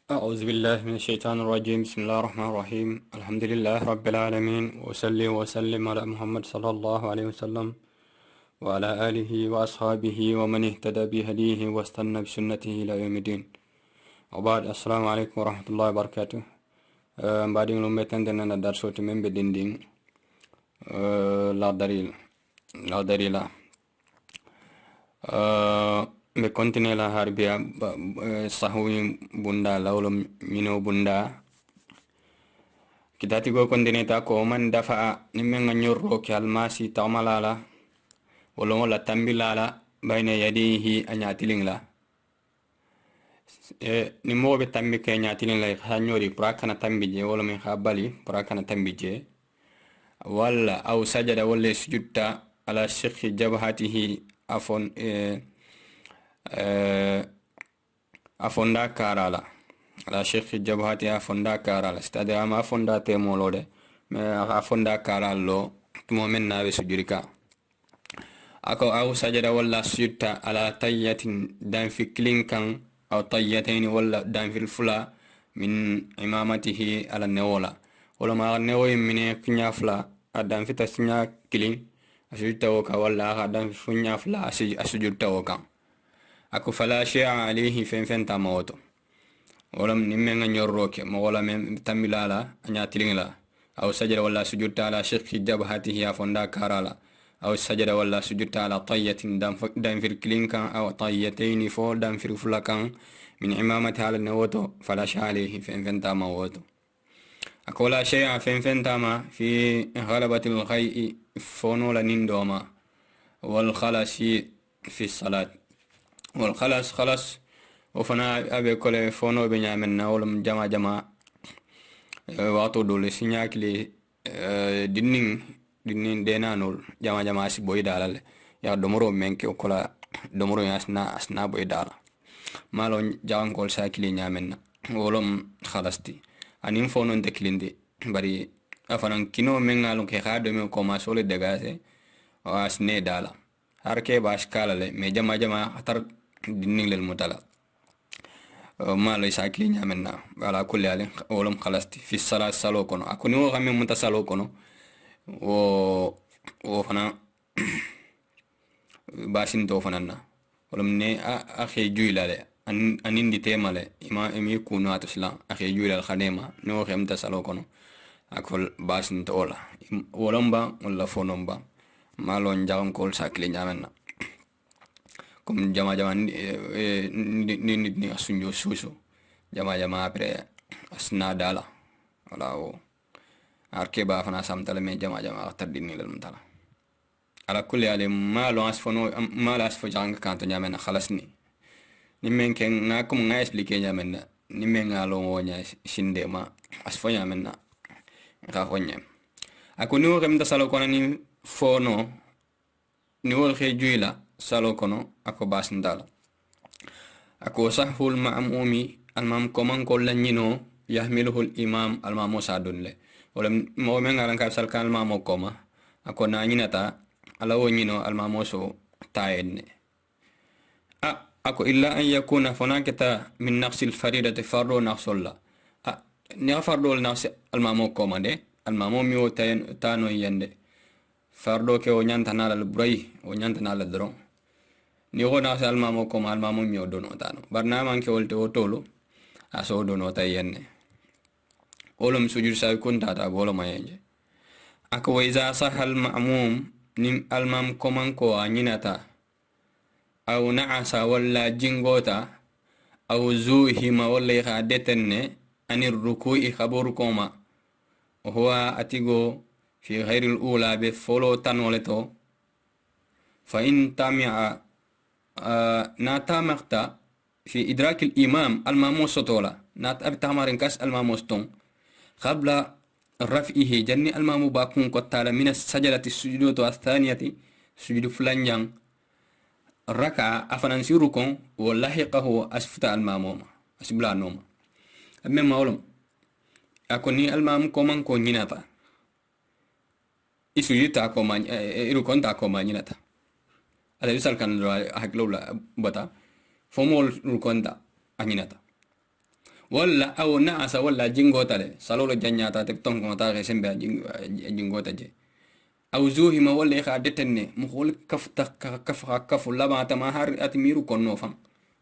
أعوذ بالله من الشيطان الرجيم بسم الله الرحمن الرحيم الحمد لله رب العالمين وصلي وسلم على محمد صلى الله عليه وسلم وعلى آله وأصحابه ومن اهتدى بهديه واستنى بسنته إلى يوم الدين وبعد السلام عليكم ورحمة الله وبركاته. بعدين لما تندنا درسوت من بدين دين لا دليل be continue la harbiya sahwi bunda lawlum mino bunda kitati go continue ta ko man dafa nimen nyorro ki almasi tamalala wala wala tambilala bayna yadihi anyatilingla nimo be tambi ke anyatilingla khanyori prakana tambije wala min khabali prakana tambije wala aw sajada wala sujudta ala shikhi jabhatihi afon afonda karala ala sheikh jabhati afonda karala c'est-à-dire ama afonda te molode mais afonda karalo momen na be sujurika ako aw sajada wala sutta ala tayyatin dan fi klinkan aw tayyatain wala dan fil fula min imamatihi ala newola wala ma newoy mine knya fula adan fi tasnya klin asujta waka wala adan funya fula asujta waka ako fala shay'a alayhi fen tamoto walam nimenga nyorroke mo wala men tamilala anya tilingla aw sajada wala sujudta ala shiqqi jabhatihi afonda karala aw sajada wala sujudta ala tayyatin dan fil klinkan aw tayyatayn fo dan fil fulakan min imamati ala nawoto fala shay'a alayhi fen tamoto ako la shay'a fen tama fi ghalabati al-ghay'i fono la nindoma wal khalasi fi salat wal khalas وفنا أبي كله فونو بنيامنا ولم جما واتو دول سينياك لي دينين دينانول جما سي بوي دالال يا دومرو منكي وكلا دومرو اسنا بوي دال مالون جان كول ساكلي نيامنا ولم خلاصتي انين فونو نتكليندي بري افنان كينو منغالو كي خادو مي كوما سولي دغاسي واسني دالا هاركي باشكالا لي مي جما خطر دينين للمتلا ما ليس أكلين يمنا على كل حال ولم خلصت في الصلاة سالوكونو أكوني وغامي متسالوكونو وفنا باسين توفنانا ولم ني أخي جويلة أنين دي تيما لي إما إمي كونو أتسلا أخي جويلة الخديمة نو خي متسالوكونو أكل باسين تولا ولم با ولا فونم با ما لون جاون كول ساكلين يمنا comme jama ni asunjo susu jama apre asna dala wala o arke ba fana samtale me jama tardini lal mutala ala kulli ale ma lo asfono ma la asfo jang kanto nyamena khalasni ni men ken na kum nga expliquer nyamena ni men nga lo wonya shinde ma asfo nyamena ka honya akoni wo kam da salo kono ni fono ni wol khe salo kono ako basindala ako sahul ma'mumi almam koman kollanyino yahmiluhu al-imam almamo sadunle wala mo men ngaran ka sal kan almamo koma ako na nyinata ala wonyino almamo so taenne ako illa an yakuna funakata min nafsi al-faridati fardu nafsulla ni fardu nafsi almamo koma de almamo mi o tano yende fardo ke o nyanta nala al-buray o nyanta nala dron ni gona salmamo ko malmamo mi odono tano barna man ke wolte otolo aso dono tayenne olum sujud sa kunta ta bolo mayenje ako iza sahal ma'mum nim almam koman ko anyinata aw na'asa walla jingota aw zuhima walla khadetenne anir ruku'i khabur koma huwa atigo fi ghairil ula be folo tanoleto fa in tami'a ناتامختا في إدراك الإمام الماموس طولا نات أبتامارن كاس الماموستون قبل رفعه جني المامو باكون قتال من السجلة السجود الثانية سجود فلانيان ركع أفنانسيركم ولحقه أسفتا الماموما أسبلا نوما أمم مولم أكوني المام كومان كونيناتا إسجود تاكومان إيركون تاكومان يناتا ada misal kan haklola bata fomol rukonda anyinata ولا أو نعس ولا جنغو تالي صلوا الجنياتا تبتون كما تاغي سنبا جنغو تجي أو زوهي ما ولا يخادتني مخول كف لما تماهر أتميرو كنو فم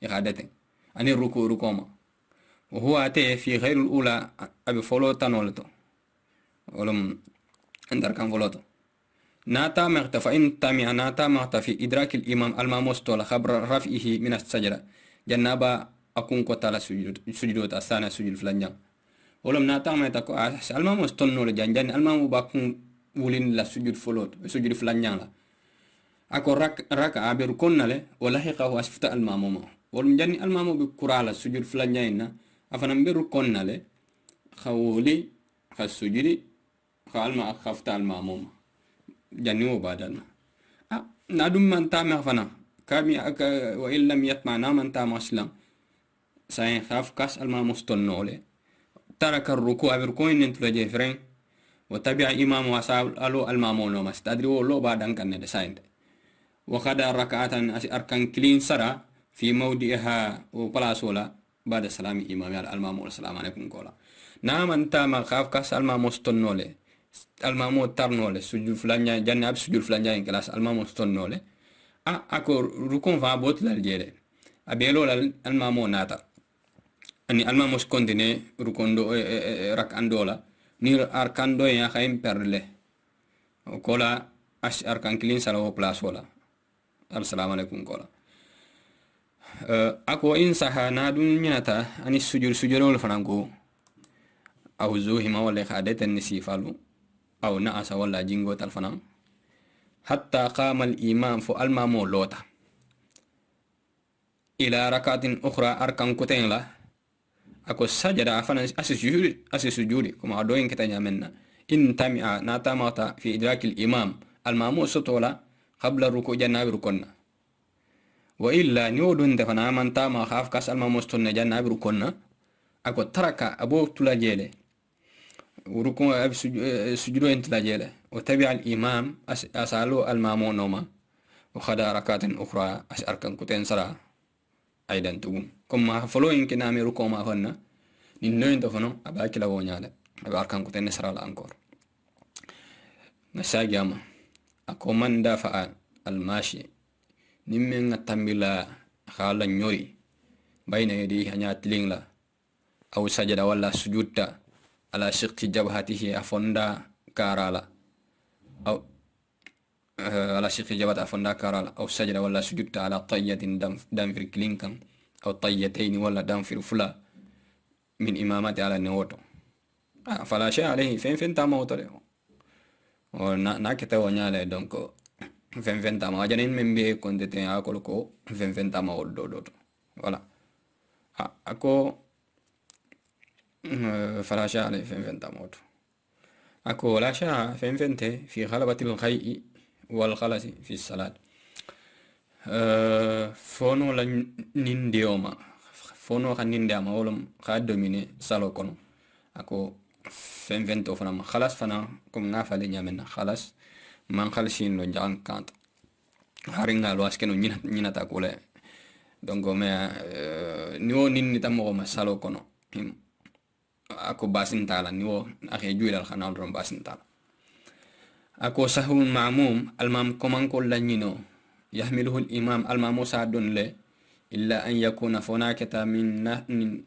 يخادتني أني ركوما وهو أتي في غير الأولى أبي فولو تانولتو ولم اندر كان فولوتو ناتا مغتا فإن تامع ناتا مغتا في إدراك الإمام الماموستو خبر رفعه من السجرة جنابا أكون كتالا سجود أستانا سجود فلانجان ولم ناتا مغتا كو الماموستو نول جان المامو باكون ولين لا سجود فلوت سجود فلانجان لا أكو رك عبر كنا له ولا هيقه أسفت المامو ولم جاني المامو بكرالا سجود فلانجان أفنى بيرو كنا له خولي خسجودي خالما خفت المامو جانيو بعدنا نادم من تام فنا كامي وإن لم يطمع من تام أصلا سين خاف كاس المامستنولي ترك الركوع بركوين انتو جيفرين وتبع إمام وصاب ألو المامون وما استدري ولو بعدن كان دساين وخد ركعة أركان كلين سرا في موضعها وبلاسولا بعد السلام إمام المامون السلام عليكم قولا نعم انت ما خاف كاس المامستنولي المامو ترنولي سجود فلانيا جناب سجود فلانيا كلاس المامو ستنولي أكو ركون فابوت للجيري أبيلو المامو ناتا أني المامو سكونديني ركون دو رك أندولا نير أركان دو يا خايم برله وكولا أش أركان كلين سلو بلاس ولا السلام عليكم كولا أكو إن سها نادون نياتا أني سجود الفرانكو أو زوهي ما ولا خادت النسيفالو أو نعس ولا جنغو تلفنا حتى قام الإمام فالمامو لوتا إلى ركعة أخرى أركان كتين لا أكو سجد أفنى أسجود كما أدوين كتانيا منا إن تمع ناتماتا في إدراك الإمام المامو سطولا قبل الركوع جناب ركونا وإلا نيودون دفنا من تاما خاف كاس المامو ستون جناب ركونا أكو ترك أبو تلا جيلي وركوع سجود انت لاجله وتبع الإمام أسألو المامون نوما وخدا ركعات أخرى أركان كتين سرا أيضا تقوم كما فلو يمكن أمي ركوع ما هنا نين تفنو أباك لا ونياله أبا أركان كتين سرا الأنكور نساجما أكو من دافع الماشي نمن التمبلا خالا نيوري بين يديه هنيات لينلا أو سجد ولا سجود على شق جبهته أفندا كارالا أو على شق جبهته أفندا كارالا أو سجد ولا سجود على طية دم في كلينكم أو طيتين ولا دم في فلا من إمامات على النوتو فلا شيء عليه فين تامو ترى وناكتا ونياله دونكو فين تامو أجنين من بيه كنت تياكل كو فين تامو دو ولا أكو فلا شاء عليه فين تموت أكو لا شاء فين في غلبة الخيء والخلص في الصلاة فونو لا نينديوما فونو خا نيندياما ولم خا دوميني سالو كونو أكو فين تو فنا خلاص فنا كم نافع لي نيامنا خلاص من خلصين لو جان كانت هارينا لو اسكنو نينا تاكوله دونغو مي نيو نين تامو ما سالو كونو أكو باسن تالا نيو أخي جويل الخنال رم باسن تالا أكو سهو المعموم المام كمان كل نينو يحمله الإمام المامو سادون له إلا أن يكون هناك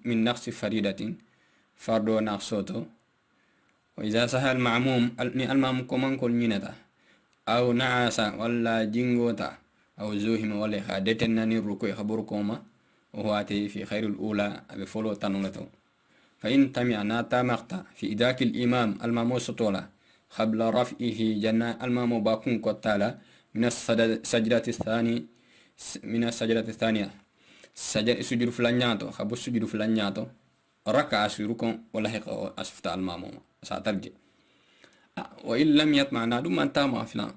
من نقص فريدة فردو نقصوتو وإذا سهى المعموم المام كمان كل نينتا أو نعس ولا جنغوتا أو زوهم ولا خادتنا نيروكو يخبركوما وهو أتي في خير الأولى بفولو تنولتو فإن تمعنا تامقتا في إدراك الإمام المامو سطولا قبل رفعه جنة المامو باكون قتالا من السجدة الثانية سجد فلانياتو خبو سجد فلانياتو ركع سيركم ولا هيك أسفت المامو ساترجي وإن لم يطمعنا دوما تاما فلان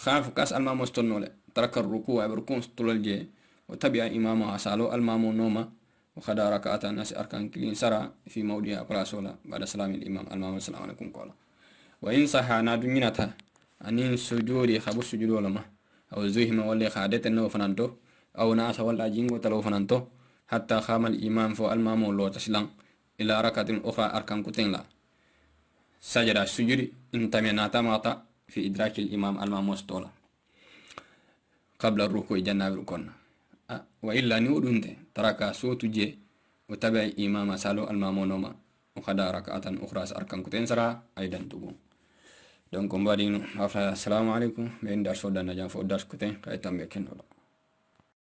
خاف كاس المامو ستنولا ترك الركوع بركون سطول الجي وتبع إمامه أسألو المامو نوما وخدا ركعة الناس أركان كلين سرا في موضع رسولا بعد سلام الإمام المام السلام عليكم قال وإن صح نادو منتها أنين سجودي خبو سجود لما أو زوهم ولا خادت النو فنانتو أو ناس ولا جينغو تلو فنانتو حتى خام الإمام فو المامو لو تسلم إلى ركعة أخرى أركان كتن لا سجد السجود انتمي ناتماتا في إدراك الإمام المامو ستولا قبل الركوع جناب ركون وإلا نود انت ترك صوت جي وتبع إمام سالو المامو نوما وخدا ركعة أخرى أركان كتن سرا أيضا تقوم donc on va dire السلام عليكم بين درس ودنا جان فو درس كتن كايتام بكن